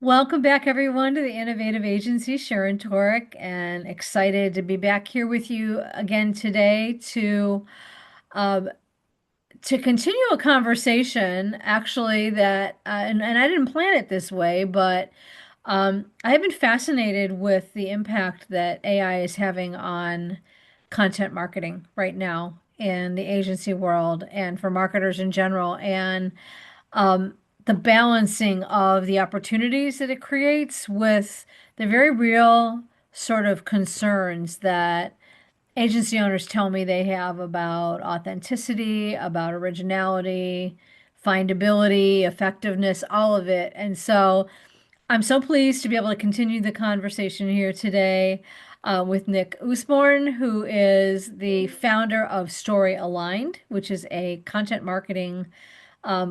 Welcome back, everyone, to the Innovative Agency. Sharon Toerek, and excited to be back here with you again today um, to continue a conversation. Actually, and I didn't plan it this way, but I have been fascinated with the impact that AI is having on content marketing right now in the agency world and for marketers in general. And um, the balancing of the opportunities that it creates with the very real sort of concerns that agency owners tell me they have about authenticity, about originality, findability, effectiveness, all of it. And so I'm so pleased to be able to continue the conversation here today with Nick Usborne, who is the founder of Story Aligned, which is a content marketing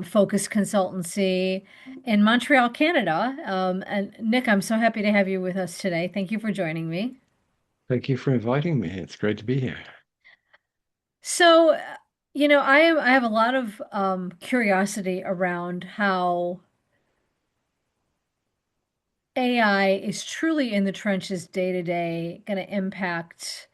focused consultancy in Montreal, Canada. And Nick, I'm so happy to have you with us today. Thank you for joining me. Thank you for inviting me. It's great to be here. So, I have a lot of curiosity around how AI is truly in the trenches day to day, going to impact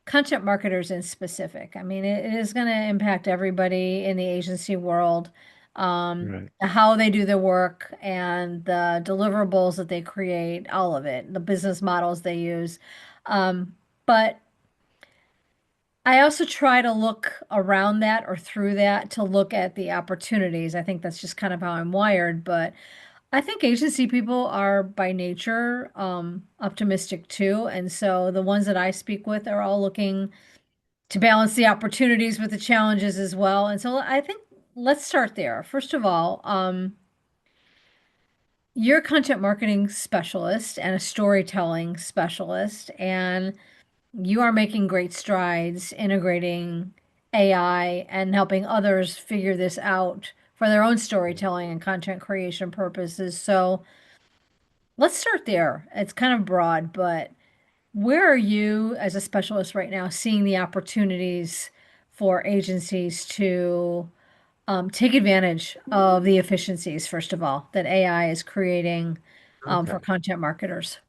content marketers in specific. I mean, it is going to impact everybody in the agency world, Right. how they do their work and the deliverables that they create, all of it, the business models they use. But I also try to look around that or through that to look at the opportunities. I think that's just kind of how I'm wired, but I think agency people are by nature optimistic too. And so the ones that I speak with are all looking to balance the opportunities with the challenges as well. And so I think let's start there. First of all, you're a content marketing specialist and a storytelling specialist, and you are making great strides integrating AI and helping others figure this out for their own storytelling and content creation purposes. So let's start there. It's kind of broad, but where are you as a specialist right now seeing the opportunities for agencies to take advantage of the efficiencies, first of all, that AI is creating for Okay. content marketers?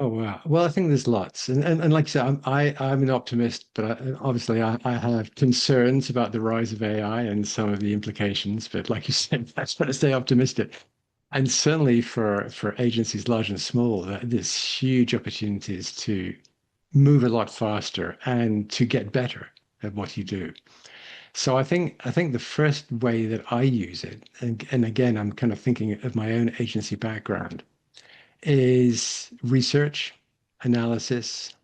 Oh wow. Well, I think there's lots, and like you said, I'm an optimist, but obviously I have concerns about the rise of AI and some of the implications. But like you said, that's got to stay optimistic. And certainly for agencies large and small, there's huge opportunities to move a lot faster and to get better at what you do. So I think the first way that I use it, and again, I'm kind of thinking of my own agency background, is research, analysis,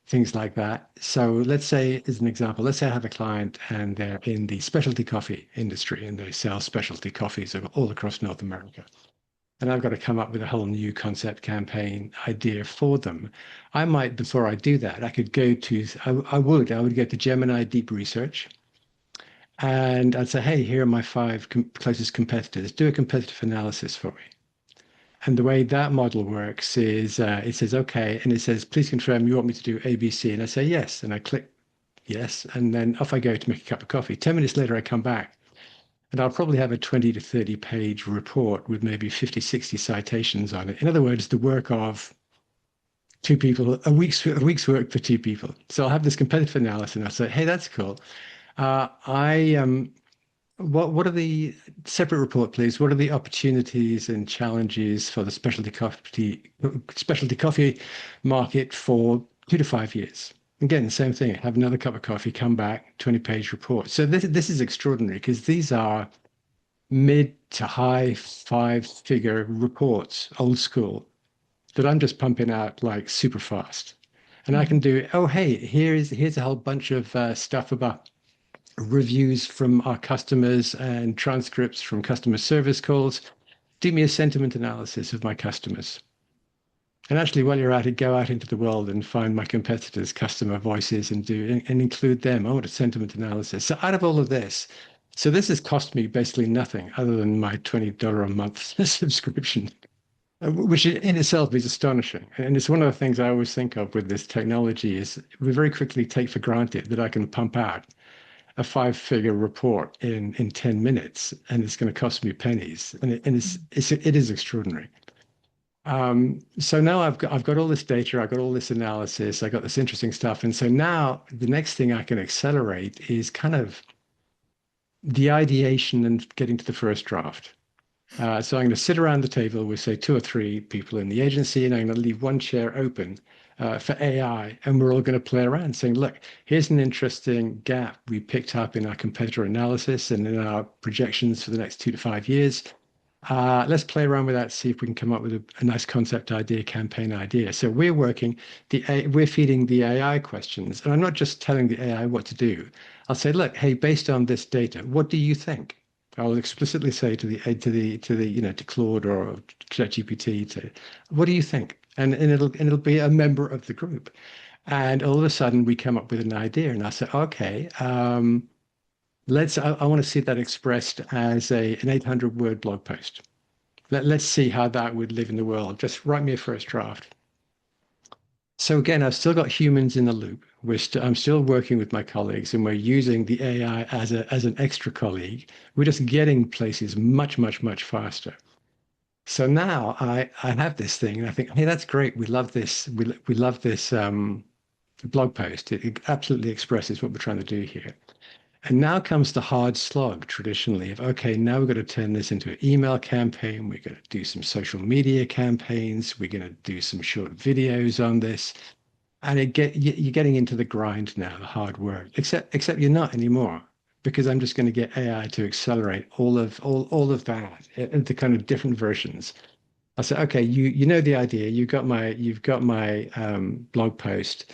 things like that. So let's say, as an example, let's say I have a client and they're in the specialty coffee industry and they sell specialty coffees all across North America. And I've got to come up with a whole new concept campaign idea for them. I might, before I do that, I could go to, I would go to Gemini Deep Research and I'd say, hey, here are my five closest competitors. Do a competitive analysis for me. And the way that model works is it says, okay, and it says, please confirm you want me to do ABC. And I say, yes. And I click yes. And then off I go to make a cup of coffee. 10 minutes later, I come back and I'll probably have a 20 to 30 page report with maybe 50, 60 citations on it. In other words, the work of two people, a week's work for two people. So I'll have this competitive analysis and I'll say, hey, that's cool. I what are the separate report, please? What are the opportunities and challenges for the specialty coffee market for 2 to 5 years? Again, same thing. Have another cup of coffee, come back, 20-page report. So this is extraordinary because these are mid to high five-figure reports, old school, that I'm just pumping out like super fast. And I can do, oh, hey, here's a whole bunch of stuff about reviews from our customers and transcripts from customer service calls. Do me a sentiment analysis of my customers. And actually, while you're at it, go out into the world and find my competitors' customer voices and and include them. I want a sentiment analysis. So out of all of this, so this has cost me basically nothing other than my $20 a month subscription, which in itself is astonishing. And it's one of the things I always think of with this technology is we very quickly take for granted that I can pump out a five-figure report in 10 minutes, and it's going to cost me pennies. It is extraordinary. So now I've got all this data, I've got all this analysis, I got this interesting stuff. And so now the next thing I can accelerate is kind of the ideation and getting to the first draft. So I'm going to sit around the table with, say, two or three people in the agency, and I'm going to leave one chair open for AI, and we're all going to play around saying, look, here's an interesting gap we picked up in our competitor analysis and in our projections for the next 2 to 5 years. Let's play around with that, see if we can come up with a nice concept idea, campaign idea. So we're feeding the AI questions, and I'm not just telling the AI what to do. I'll say, look, hey, based on this data, what do you think? I'll explicitly say to Claude or ChatGPT, what do you think? And it'll be a member of the group. And all of a sudden we come up with an idea, and I say, okay, I want to see that expressed as an 800 word blog post. Let's see how that would live in the world. Just write me a first draft. So again, I've still got humans in the loop. I'm still working with my colleagues, and we're using the AI as an extra colleague. We're just getting places much, much, much faster. So now I have this thing, and I think, hey, that's great. We love this. We love this blog post. It absolutely expresses what we're trying to do here. And now comes the hard slog traditionally of, okay, now we've got to turn this into an email campaign. We're going to do some social media campaigns. We're going to do some short videos on this. And you're getting into the grind now, the hard work, except you're not anymore, because I'm just going to get AI to accelerate all of that into kind of different versions. I said, okay, you know the idea. You've got my blog post.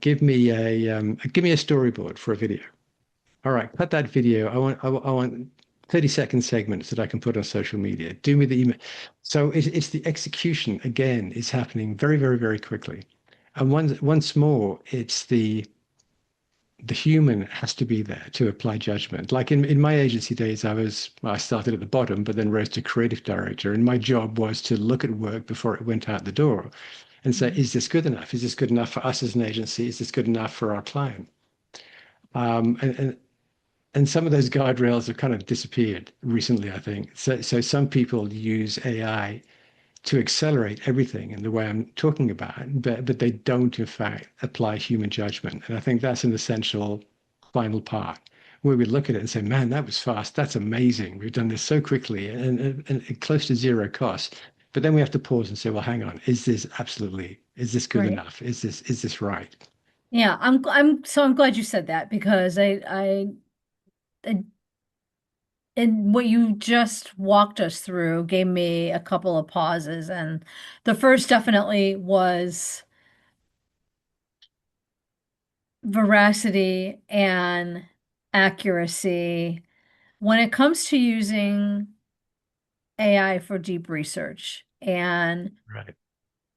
Give me a storyboard for a video. All right, cut that video. I want 30-second segments that I can put on social media. Do me the email. So it's the execution again is happening very, very, very quickly. And once more, it's the human has to be there to apply judgment. Like in my agency days, I started at the bottom, but then rose to creative director. And my job was to look at work before it went out the door and say, Mhm. is this good enough? Is this good enough for us as an agency? Is this good enough for our client? And some of those guardrails have kind of disappeared recently, I think. So some people use AI to accelerate everything in the way I'm talking about, but they don't, in fact, apply human judgment. And I think that's an essential final part where we look at it and say, man, that was fast. That's amazing. We've done this so quickly and close to zero cost. But then we have to pause and say, well, hang on, is this good Right. enough? Is this right? Yeah, I'm glad you said that because I and what you just walked us through gave me a couple of pauses. And the first definitely was veracity and accuracy when it comes to using AI for deep research and Right.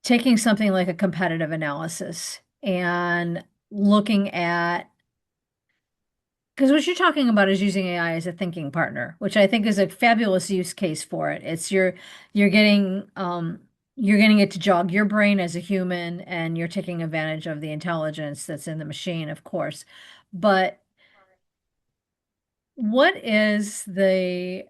taking something like a competitive analysis and looking at because what you're talking about is using AI as a thinking partner, which I think is a fabulous use case for it. It's you're getting you're getting it to jog your brain as a human and you're taking advantage of the intelligence that's in the machine, of course. But what is the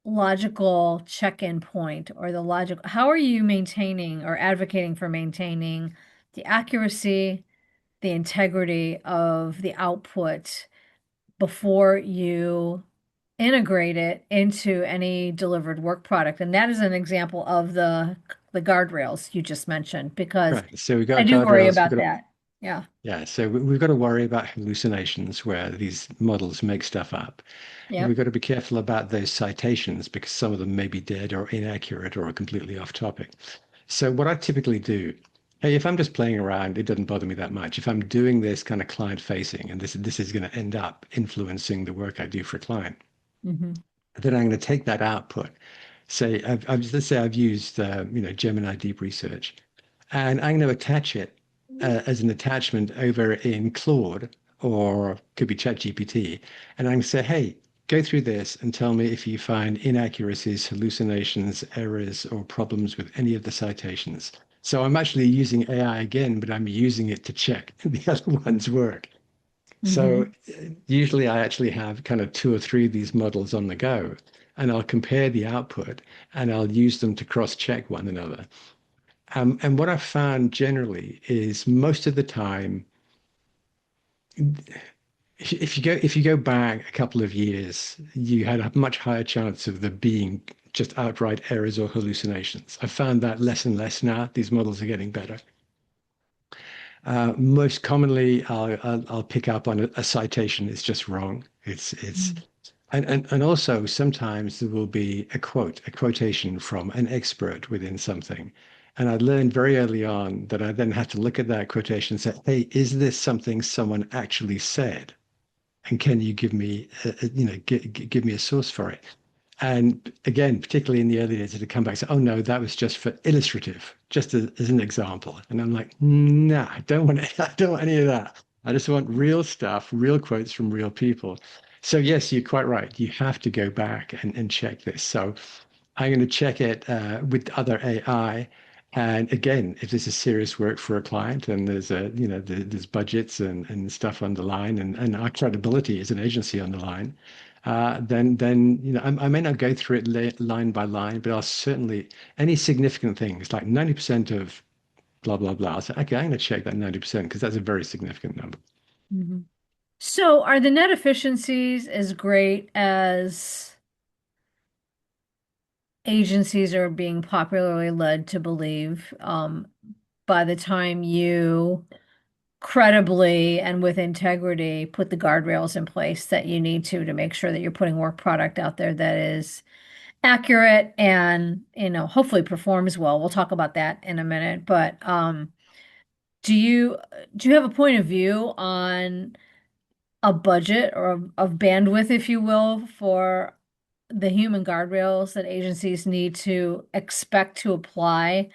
logical check-in point or the logical, how are you maintaining or advocating for maintaining the accuracy, the integrity of the output before you integrate it into any delivered work product? And that is an example of the guardrails you just mentioned because Right. So we've I got do worry guardrails. about that. Yeah. Yeah, so we've got to worry about hallucinations where these models make stuff up. And we've Yep. got to be careful about those citations because some of them may be dead or inaccurate or completely off topic. So what I typically do, hey, if I'm just playing around, it doesn't bother me that much. If I'm doing this kind of client facing and this is going to end up influencing the work I do for a client, Hmm. then I'm going to take that output. Let's say I've used Gemini Deep Research, and I'm going to attach it as an attachment over in Claude or could be ChatGPT, and I'm going to say, hey, go through this and tell me if you find inaccuracies, hallucinations, errors, or problems with any of the citations. So I'm actually using AI again, but I'm using it to check the other one's work. So Hmm. usually I actually have kind of two or three of these models on the go, and I'll compare the output and I'll use them to cross-check one another. And what I've found generally is most of the time, if you go back a couple of years, you had a much higher chance of there being just outright errors or hallucinations. I found that less and less now. These models are getting better. Most commonly, I'll pick up on a citation. It's just wrong. And also sometimes there will be a quotation from an expert within something. And I learned very early on that I then have to look at that quotation and say, hey, is this something someone actually said? And can you give me, give me a source for it? And again, particularly in the early days, it'd come back and say, oh no, that was just for illustrative, just as an example. And I'm like, nah, I don't want I don't want any of that. I just want real stuff, real quotes from real people. So yes, you're quite right. You have to go back and check this. So I'm going to check it with other AI. And again, if this is serious work for a client and there's there's budgets and stuff on the line and our credibility as an agency on the line, then I may not go through it line by line, but I'll certainly any significant things like 90% of blah blah blah. I'll say, okay, I'm going to check that 90% because that's a very significant number. Hmm. So are the net efficiencies as great as agencies are being popularly led to believe, by the time you credibly and with integrity put the guardrails in place that you need to make sure that you're putting work product out there that is accurate and, hopefully performs well. We'll talk about that in a minute, but do you do you have a point of view on a budget or of bandwidth, if you will, for the human guardrails that agencies need to expect to apply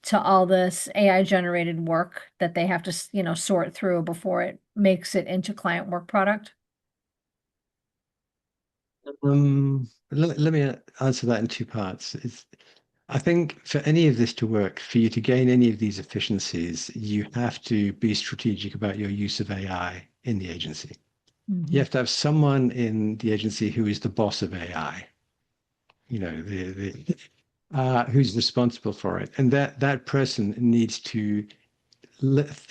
to all this AI generated work that they have to, sort through before it makes it into client work product? Let me answer that in two parts. I think for any of this to work, for you to gain any of these efficiencies, you have to be strategic about your use of AI in the agency. You Hmm. have to have someone in the agency who is the boss of AI, who's responsible for it. And that person needs to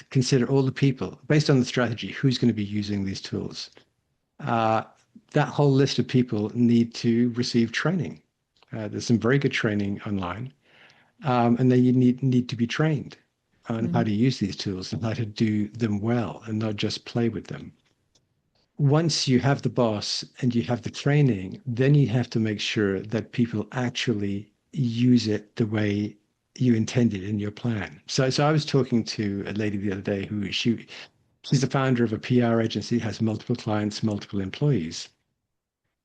consider all the people based on the strategy, who's going to be using these tools. Uh, that whole list of people need to receive training. There's some very good training online. And then you need to be trained on how Hmm. to use these tools and how to do them well and not just play with them. Once you have the boss and you have the training, then you have to make sure that people actually use it the way you intended in your plan. So I was talking to a lady the other day who she's the founder of a PR agency, has multiple clients, multiple employees.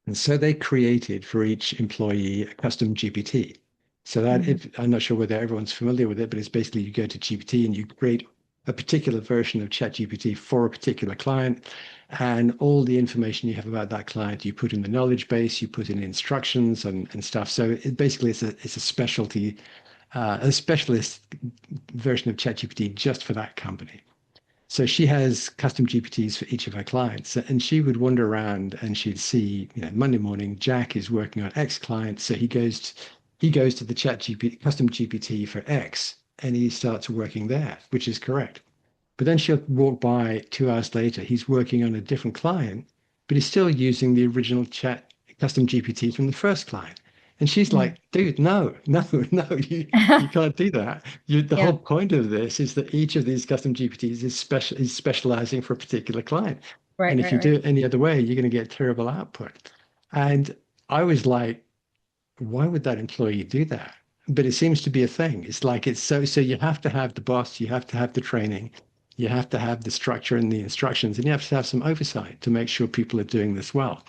And so they created for each employee a custom GPT. So that Hmm. if I'm not sure whether everyone's familiar with it, but it's basically you go to GPT and you create a particular version of ChatGPT for a particular client, and all the information you have about that client, you put in the knowledge base, you put in instructions and stuff. So basically it's a specialty, a specialist version of ChatGPT just for that company. So she has custom GPTs for each of her clients, and she would wander around and she'd see, Monday morning, Jack is working on X client, so he goes to the Chat GPT, custom GPT for X, and he starts working there, which is correct. But then she'll walk by 2 hours later, he's working on a different client, but he's still using the original chat custom GPT from the first client. And she's Hmm. like, dude, no, no, no, you can't do that. The Yeah, whole point of this is that each of these custom GPTs is specializing for a particular client. right, And if right, you do right. it any other way, you're going to get terrible output. And I was like, why would that employee do that? But it seems to be a thing. It's like so you have to have the boss, you have to have the training, you have to have the structure and the instructions, and you have to have some oversight to make sure people are doing this well.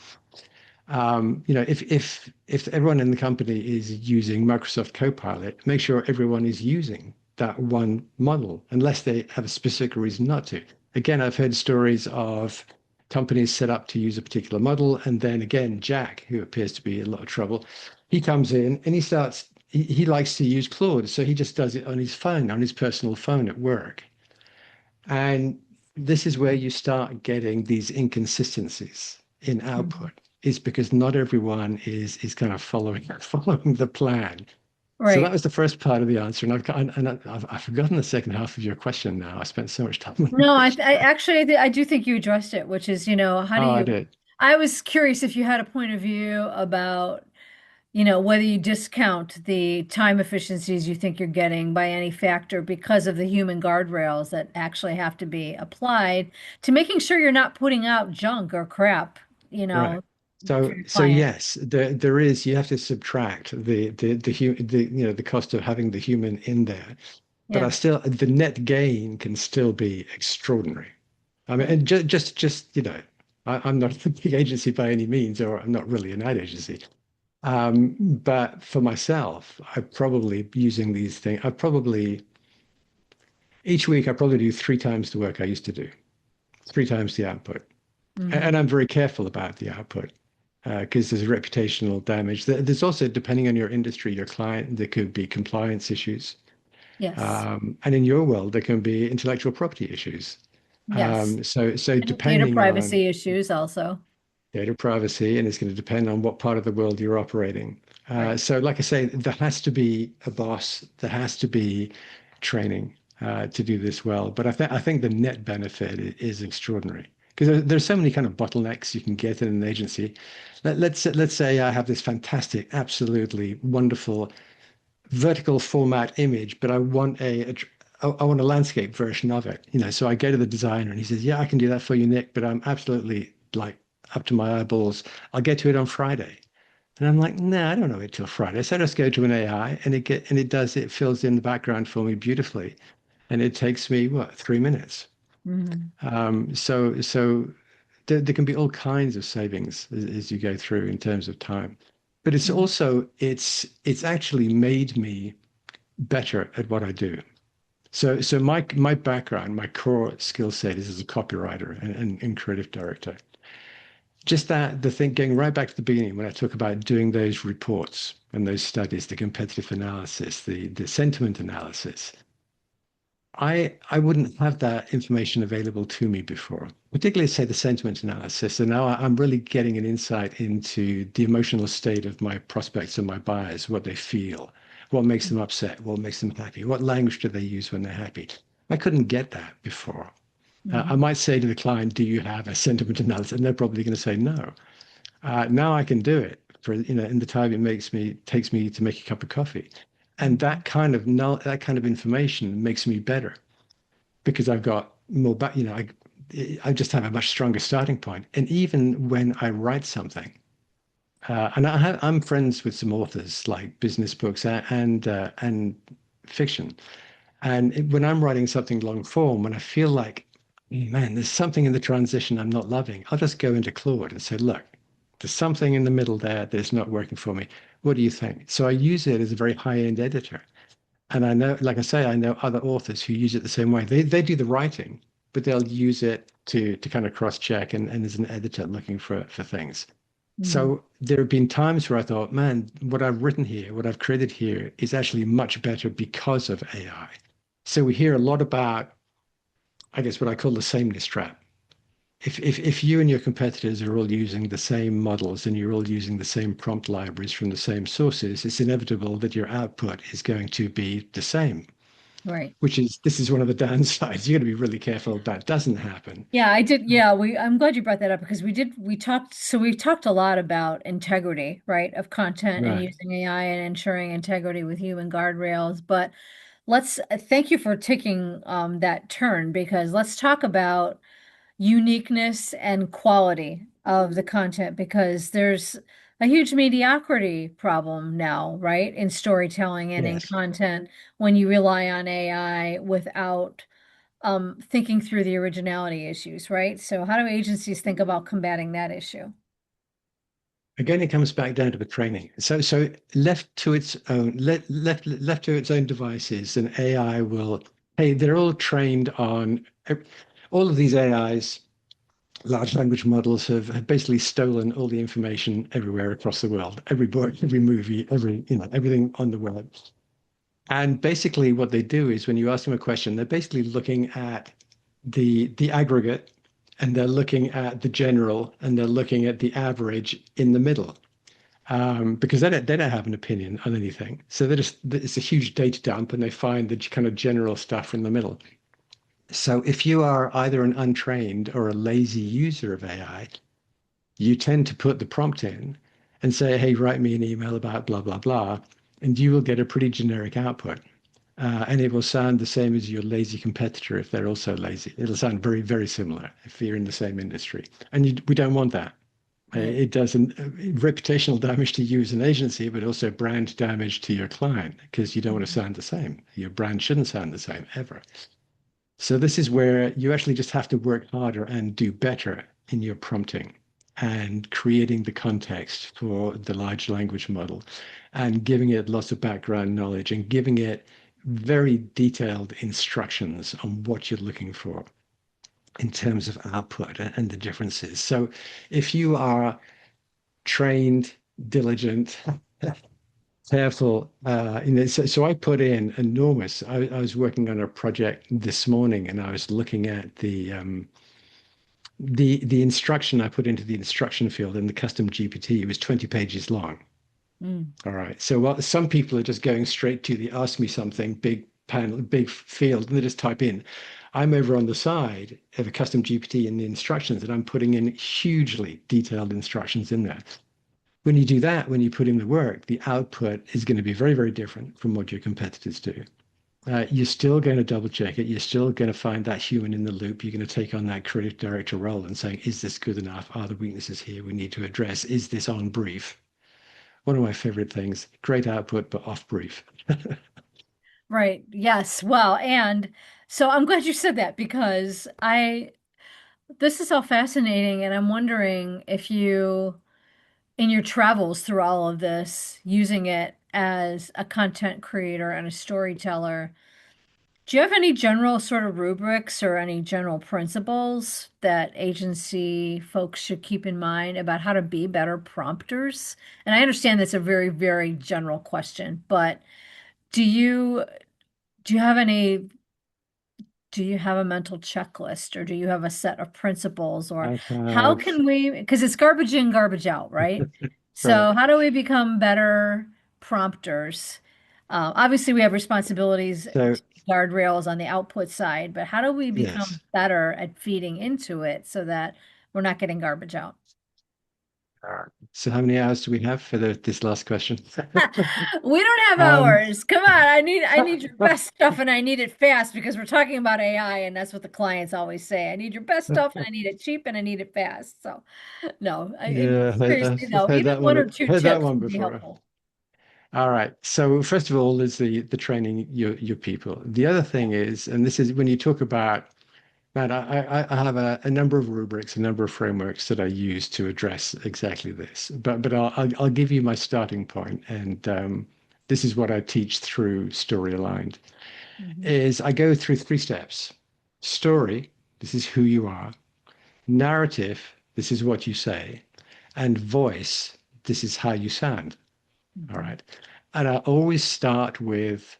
If everyone in the company is using Microsoft Copilot, make sure everyone is using that one model, unless they have a specific reason not to. Again, I've heard stories of companies set up to use a particular model, and then again, Jack, who appears to be in a lot of trouble, he comes in and he likes to use Claude, so he just does it on his phone, on his personal phone at work. And this is where you start getting these inconsistencies in Mhm. output, is because not everyone is kind of following following the plan. So that Right. was the first part of the answer, and I've forgotten the second half of your question now. I spent so much time on No, it. I actually I do think you addressed it, which is, how do Oh, I you did. I was curious if you had a point of view about, whether you discount the time efficiencies you think you're getting by any factor because of the human guardrails that actually have to be applied to making sure you're not putting out junk or crap, Right. for So your so client. yes, there is you have to subtract the cost of having the human in there. But I Yeah, still the net gain can still be extraordinary. I mean, right. and just I'm not a big agency by any means, or I'm not really an ad agency. But for myself, I probably using these things. I probably each week I probably do three times the work I used to do, three times the output, and Hmm. I'm very careful about the output because there's reputational damage. There's also, depending on your industry, your client, there could be compliance issues. Yes. And in your world, there can be intellectual property issues. Yes. So And data depending on privacy issues also. data privacy, and it's going to depend on what part of the world you're operating. Right. So, like I say, there has to be a boss, there has to be training to do this well. But I think the net benefit is extraordinary because there's so many kind of bottlenecks you can get in an agency. Let's say I have this fantastic, absolutely wonderful vertical format image, but I want a landscape version of it. So I go to the designer and he says, "Yeah, I can do that for you, Nick, but I'm absolutely like up to my eyeballs. I'll get to it on Friday." And I'm like, "No, I don't know it till Friday." So I just go to an AI and it fills in the background for me beautifully, and it takes me what 3 minutes. Hmm. So there can be all kinds of savings as you go through in terms of time. But it's actually made me better at what I do. So my background, my core skill set is as a copywriter and creative director. Just that the thing going right back to the beginning when I talk about doing those reports and those studies, the competitive analysis, the sentiment analysis. I wouldn't have that information available to me before, particularly say the sentiment analysis. And now I'm really getting an insight into the emotional state of my prospects and my buyers, what they feel, what makes them upset, what makes them happy, what language do they use when they're happy. I couldn't get that before. I Hmm. might say to the client, "Do you have a sentiment analysis?" And they're probably going to say no. Now I can do it for in the time takes me to make a cup of coffee, and Hmm. that kind of information makes me better because I've got more back, I just have a much stronger starting point. And even when I write something, I'm friends with some authors like business books and fiction. And when I'm writing something long form, when I feel like, man, there's something in the transition I'm not loving, I'll just go into Claude and say, look, there's something in the middle there that's not working for me. What do you think? So I use it as a very high-end editor. And I know, like I say, I know other authors who use it the same way. They do the writing, but they'll use it to kind of cross-check and as an editor looking for things. Hmm. So there have been times where I thought, man, what I've written here, what I've created here is actually much better because of AI. So we hear a lot about, I guess, what I call the sameness trap. If you and your competitors are all using the same models and you're all using the same prompt libraries from the same sources, it's inevitable that your output is going to be the same, Right. this is one of the downsides. You got to be really careful that doesn't happen. Yeah, I did. Yeah, I'm glad you brought that up because we talked a lot about integrity, right, of content and Right. using AI and ensuring integrity with human guardrails. But thank you for taking that turn because let's talk about uniqueness and quality of the content because there's a huge mediocrity problem now, right, in storytelling and in Yes. content when you rely on AI without thinking through the originality issues, right? So how do agencies think about combating that issue? Again, it comes back down to the training. So left to its own, left to its own devices, an AI will, hey, they're all trained on all of these AIs, large language models have basically stolen all the information everywhere across the world, every book, every movie, everything on the web. And basically what they do is when you ask them a question, they're basically looking at the aggregate, and they're looking at the general, and they're looking at the average in the middle. Because they don't have an opinion on anything. So they just it's a huge data dump, and they find the kind of general stuff in the middle. So if you are either an untrained or a lazy user of AI, you tend to put the prompt in and say, "Hey, write me an email about blah blah blah," and you will get a pretty generic output. And it will sound the same as your lazy competitor if they're also lazy. It'll sound very, very similar if you're in the same industry. And we don't want that. Right. It does reputational damage to you as an agency, but also brand damage to your client because you don't want to Mhm. sound the same. Your brand shouldn't sound the same ever. So this is where you actually just have to work harder and do better in your prompting and creating the context for the large language model and giving it lots of background knowledge and giving it very detailed instructions on what you're looking for in terms of output and the differences. So if you are trained, diligent, careful. So I put in enormous. I was working on a project this morning, and I was looking at the instruction I put into the instruction field in the custom GPT. It was 20 pages long. Mm. All right. So some people are just going straight to the ask me something big panel, big field, and they just type in. I'm over on the side of a custom GPT in the instructions, and I'm putting in hugely detailed instructions in there. When you do that, when you put in the work, the output is going to be very, very different from what your competitors do. You're still going to double check it. You're still going to find that human in the loop. You're going to take on that creative director role and saying, is this good enough? Are the weaknesses here we need to address? Is this on brief? One of my favorite things, great output, but off brief. Right. Yes. Well, and so I'm glad you said that because this is all fascinating, and I'm wondering if you, in your travels through all of this, using it as a content creator and a storyteller, do you have any general sort of rubrics or any general principles that agency folks should keep in mind about how to be better prompters? And I understand that's a very, very general question, but do you do you have any do you have a mental checklist or do you have a set of principles or I how have, can we, because it's garbage in, garbage out, right? right. So how do we become better prompters? Obviously, we have responsibilities So, to guardrails on the output side, but how do we become yes. better at feeding into it so that we're not getting garbage out? All right. So, how many hours do we have for this last question? We don't have Um, hours. Come on, I need your best stuff and I need it fast because we're talking about AI and that's what the clients always say. I need your best stuff and I need it cheap and I need it fast. So no, yeah, seriously I've though, heard even that one one. or two Heard that tips one would be before. helpful. All right. So first of all, is the training your people. The other thing is, and this is when you talk about, Matt, I have a number of rubrics, a number of frameworks that I use to address exactly this. But I'll give you my starting point, and this is what I teach through Story Aligned. Mhm. Is I go through three steps. Story, this is who you are. Narrative, this is what you say. And voice, this is how you sound. All Mhm. right. And I always start with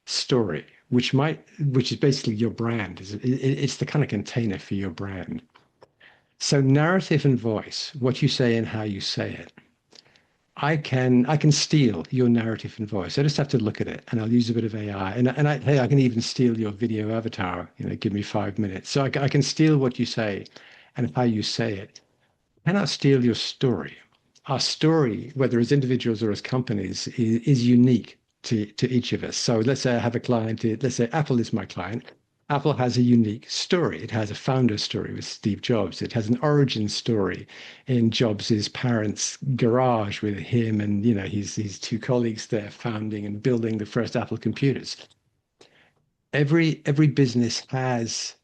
story, which is basically your brand. It's the kind of container for your brand. So narrative and voice, what you say and how you say it. I can steal your narrative and voice. I just have to look at it and I'll use a bit of AI. Hey, I can even steal your video avatar. Give me 5 minutes. So I can steal what you say and how you say it. Cannot steal your story. Our story, whether as individuals or as companies, is unique to each of us. So let's say I have a client, let's say Apple is my client. Apple has a unique story. It has a founder story with Steve Jobs. It has an origin story in Jobs's parents' garage with him and his two colleagues there founding and building the first Apple computers. Every business has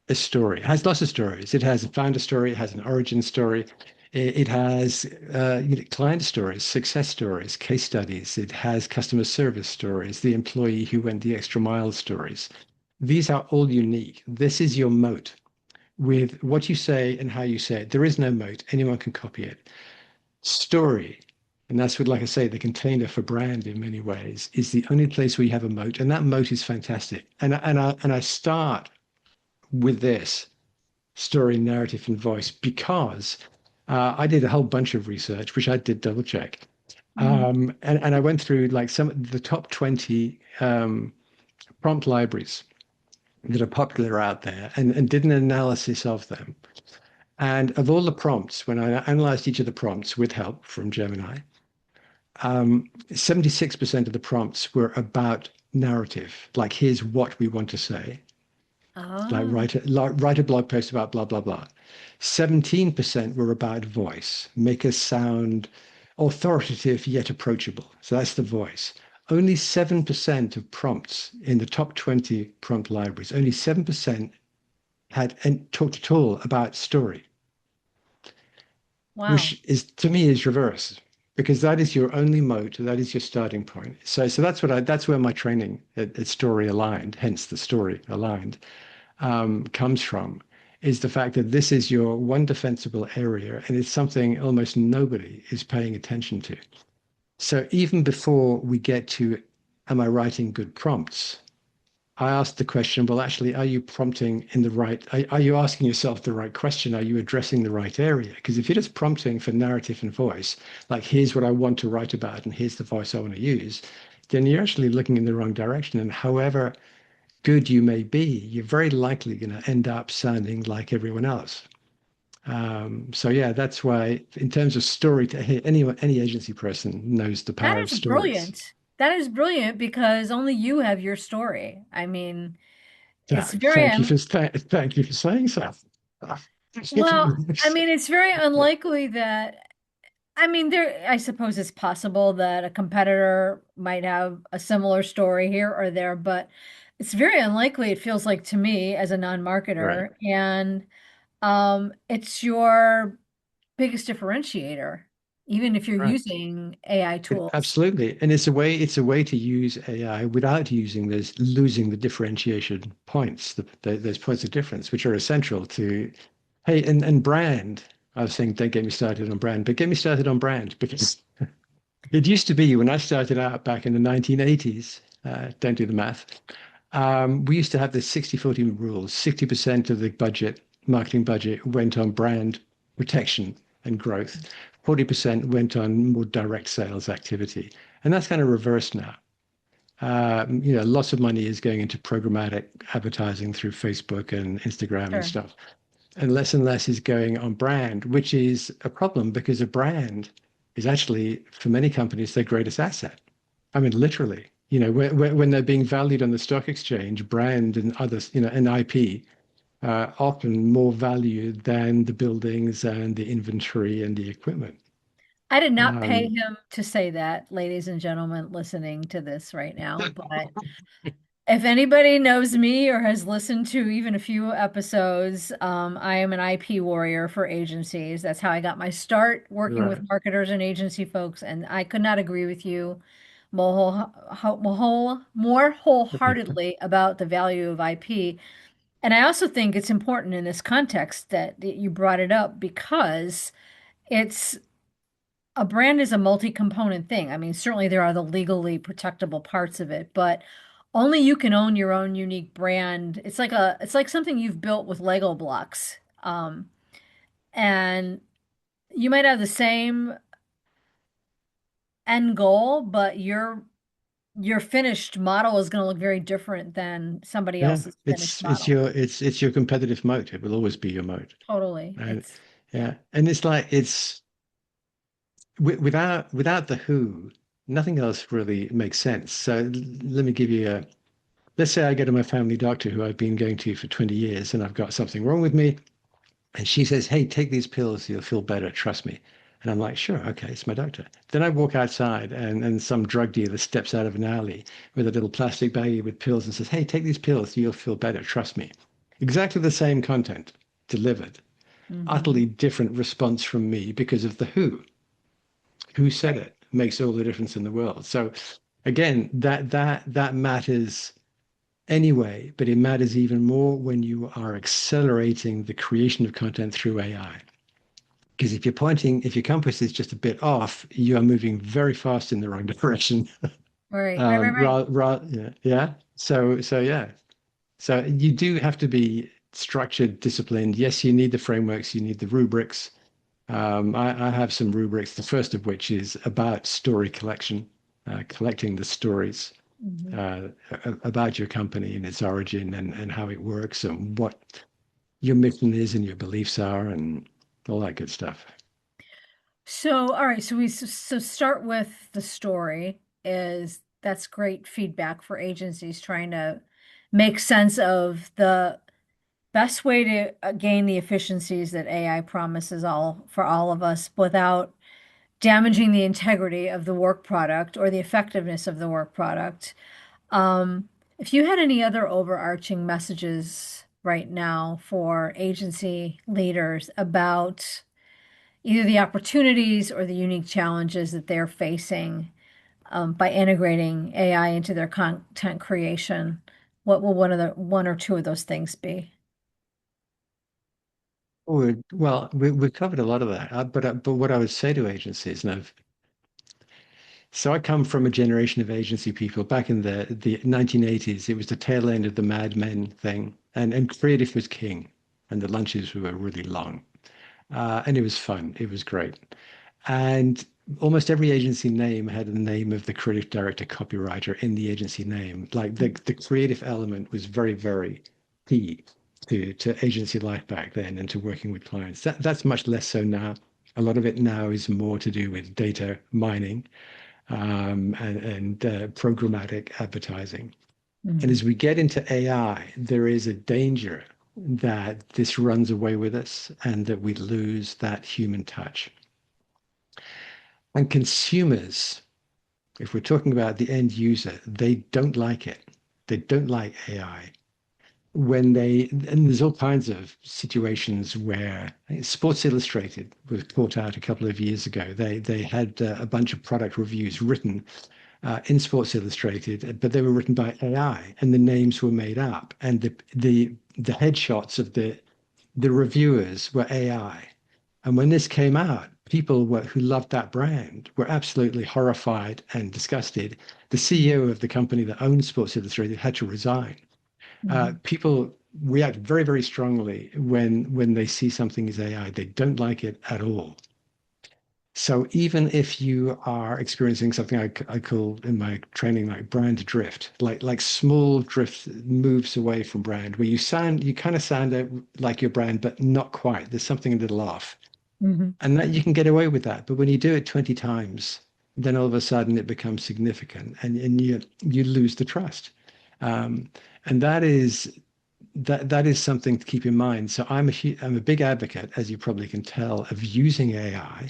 a story. It has lots of stories. It has a founder story. It has an origin story. It has client stories, success stories, case studies. It has customer service stories, the employee who went the extra mile stories. These are all unique. This is your moat. With what you say and how you say it, there is no moat. Anyone can copy it. Story, and that's what, like I say, the container for brand in many ways is the only place where you have a moat, and that moat is fantastic. And I start with this story, narrative, and voice because I did a whole bunch of research, which I did double check. Mhm. And I went through like some of the top 20 prompt libraries that are popular out there and did an analysis of them. And of all the prompts, when I analyzed each of the prompts with help from Gemini, 76% of the prompts were about narrative, like here's what we want to say, like Oh, write a blog post about blah blah blah. 17% were about voice, make us sound authoritative yet approachable. So that's the voice. Only 7% of prompts in the top 20 prompt libraries, only 7% had and talked at all about story, wow. which is to me is reverse because that is your only moat, that is your starting point. So that's where my training at story aligned, hence the story aligned, comes from, is the fact that this is your one defensible area and it's something almost nobody is paying attention to. So even before we get to, am I writing good prompts? I asked the question, well, actually, are you prompting in the right, are you asking yourself the right question? Are you addressing the right area? Because if you're just prompting for narrative and voice, like here's what I want to write about and here's the voice I want to use, then you're actually looking in the wrong direction. And however good you may be, you're very likely going to end up sounding like everyone else. So yeah, that's why in terms of story, any agency person knows the That power of is stories. brilliant. That is brilliant because only you have your story. I mean, it's very Thank you for saying so. well, I mean, it's very unlikely that I mean, I suppose it's possible that a competitor might have a similar story here or there, but it's very unlikely, it feels like to me as a Right. non-marketer. And it's your biggest differentiator, even if you're Right. using AI tools. Absolutely. And it's a way to use AI without using those losing the differentiation points, those points of difference, which are essential to, hey, and brand. I was saying, don't get me started on brand, but get me started on brand because it used to be when I started out back in the 1980s, don't do the math. We used to have this 60/40 rule. 60% of the budget, marketing budget, went on brand protection and growth. 40% went on more direct sales activity. And that's kind of reversed now. Lots of money is going into programmatic advertising through Facebook and Instagram and Sure. stuff. And less is going on brand, which is a problem because a brand is actually, for many companies, their greatest asset. I mean, literally, when they're being valued on the stock exchange, brand and others, and IP are often more valued than the buildings and the inventory and the equipment. I did not pay Um, him to say that, ladies and gentlemen listening to this right now, but if anybody knows me or has listened to even a few episodes, I am an IP warrior for agencies. That's how I got my start working with right. marketers and agency folks, and I could not agree with you more wholeheartedly about the value of IP. And I also think it's important in this context that you brought it up because it's a brand is a multi-component thing. I mean, certainly there are the legally protectable parts of it, but only you can own your own unique brand. It's like something you've built with Lego blocks. And you might have the same end goal, but your finished model is going to look very different than somebody Yeah, else's finished model. it's your competitive moat. It will always be your moat. Totally. And It's yeah, and it's like it's without the who, nothing else really makes sense. So let me give you a let's say I go to my family doctor who I've been going to for 20 years and I've got something wrong with me. And she says, hey, take these pills, you'll feel better, trust me. And I'm like, sure, okay, it's my doctor. Then I walk outside and some drug dealer steps out of an alley with a little plastic baggie with pills and says, hey, take these pills, you'll feel better, trust me. Exactly the same content delivered. mhm. Utterly different response from me because of the who. Who said Right. it makes all the difference in the world. So again, that matters anyway, but it matters even more when you are accelerating the creation of content through AI. Because if your compass is just a bit off, you are moving very fast in the wrong direction. Right. Yeah, yeah. So yeah. So you do have to be. structured, disciplined. Yes, you need the frameworks, you need the rubrics. I have some rubrics, the first of which is about story collection, collecting the stories Mhm. uh, about your company and its origin and how it works and what your mission is and your beliefs are and all that good stuff. So, all right, so start with the story is that's great feedback for agencies trying to make sense of the best way to gain the efficiencies that AI promises all for all of us without damaging the integrity of the work product or the effectiveness of the work product. Um, if you had any other overarching messages right now for agency leaders about either the opportunities or the unique challenges that they're facing by integrating AI into their content creation, what will one or two of those things be? Well, we covered a lot of that, but what I would say to agencies, so I come from a generation of agency people back in the 1980s. It was the tail end of the Mad Men thing, and creative was king, and the lunches were really long, and it was fun. It was great. And almost every agency name had the name of the creative director, copywriter in the agency name. Like the creative element was very, very key to agency life back then and to working with clients. That's much less so now. A lot of it now is more to do with data mining and programmatic advertising. And Mhm. as we get into AI, there is a danger that this runs away with us and that we lose that human touch. And consumers, if we're talking about the end user, they don't like it. They don't like AI. And there's all kinds of situations where Sports Illustrated was caught out a couple of years ago. They had a bunch of product reviews written in Sports Illustrated, but they were written by AI, and the names were made up, and the headshots of the reviewers were AI. And when this came out, who loved that brand were absolutely horrified and disgusted. The CEO of the company that owns Sports Illustrated had to resign. Mhm. People react very, very strongly when they see something as AI. They don't like it at all. So even if you are experiencing something I call in my training like brand drift, like small drift moves away from brand, where you kind of sound like your brand, but not quite. There's something a little off. Mhm. And that you can get away with that. But when you do it 20 times, then all of a sudden it becomes significant and you lose the trust. Um, and that is something to keep in mind. So I'm a big advocate, as you probably can tell, of using AI.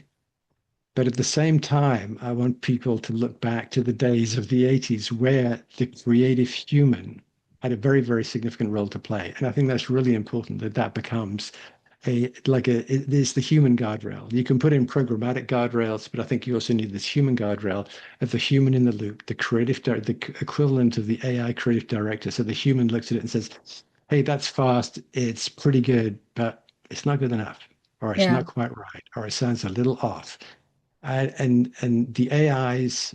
But at the same time, I want people to look back to the days of the 80s where the creative human had a very, very significant role to play. And I think that's really important that that becomes it is the human guardrail. You can put in programmatic guardrails, but I think you also need this human guardrail of the human in the loop, the equivalent of the AI creative director. So the human looks at it and says, "Hey, that's fast. It's pretty good, but it's not good enough, or it's Yeah. not quite right, or it sounds a little off." And the AIs,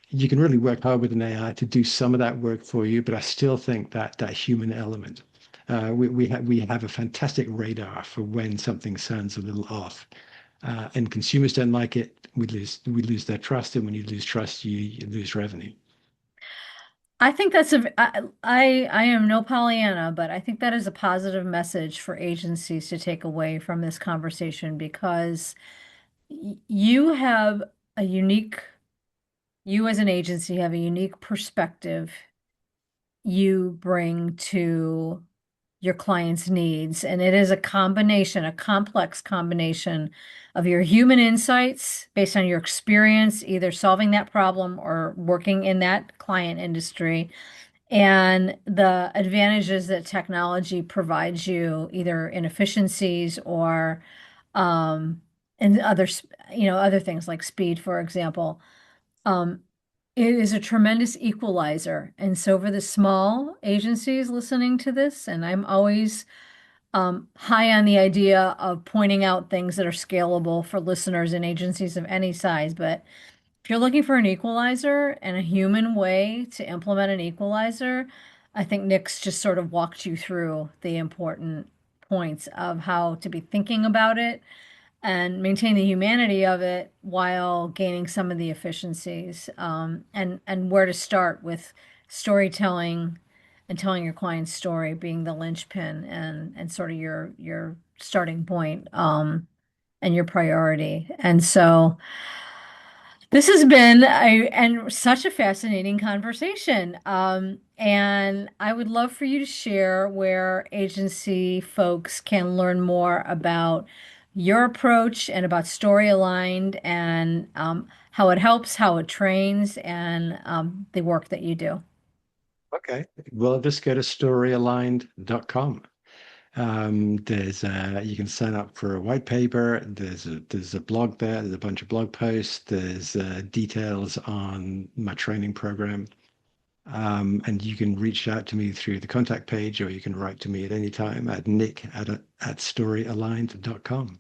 you can really work hard with an AI to do some of that work for you, but I still think that that human element, we have a fantastic radar for when something sounds a little off, and consumers don't like it. We lose their trust, and when you lose trust, you lose revenue. I think that's I am no Pollyanna, but I think that is a positive message for agencies to take away from this conversation because you have a unique, you as an agency have a unique perspective you bring to your client's needs. And it is a combination, a complex combination of your human insights based on your experience, either solving that problem or working in that client industry, and the advantages that technology provides you, either in efficiencies or and other things like speed, for example. Um, it is a tremendous equalizer. And so for the small agencies listening to this, and I'm always high on the idea of pointing out things that are scalable for listeners and agencies of any size. But if you're looking for an equalizer and a human way to implement an equalizer, I think Nick's just sort of walked you through the important points of how to be thinking about it and maintain the humanity of it while gaining some of the efficiencies, and where to start with storytelling and telling your client's story being the linchpin and sort of your starting point, and your priority. And so this has been such a fascinating conversation. And I would love for you to share where agency folks can learn more about your approach and about Story Aligned, and how it helps, how it trains, and the work that you do. Okay. Well, just go to storyaligned.com. You can sign up for a white paper. There's a blog there. There's a bunch of blog posts. There's details on my training program. And you can reach out to me through the contact page, or you can write to me at any time at nick at storyaligned.com.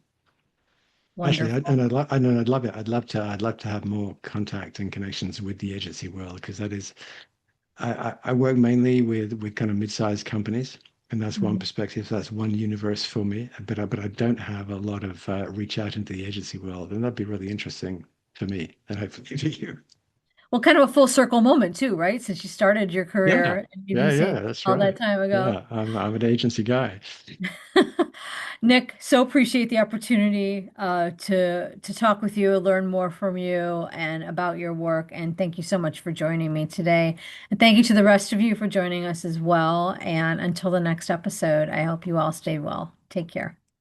Actually, Wonderful. I'd love it. I'd love to have more contact and connections with the agency world, because that is, I work mainly with kind of mid-sized companies, and that's one Mhm. perspective. So that's one universe for me. But I don't have a lot of reach out into the agency world, and that'd be really interesting for me, and hopefully for you. Well, kind of a full circle moment too, right? Since you started your Yeah, career in agency that's all that right. time ago. Yeah, I'm an agency guy. Nick, so appreciate the opportunity to talk with you, learn more from you and about your work. And thank you so much for joining me today. And thank you to the rest of you for joining us as well. And until the next episode, I hope you all stay well. Take care.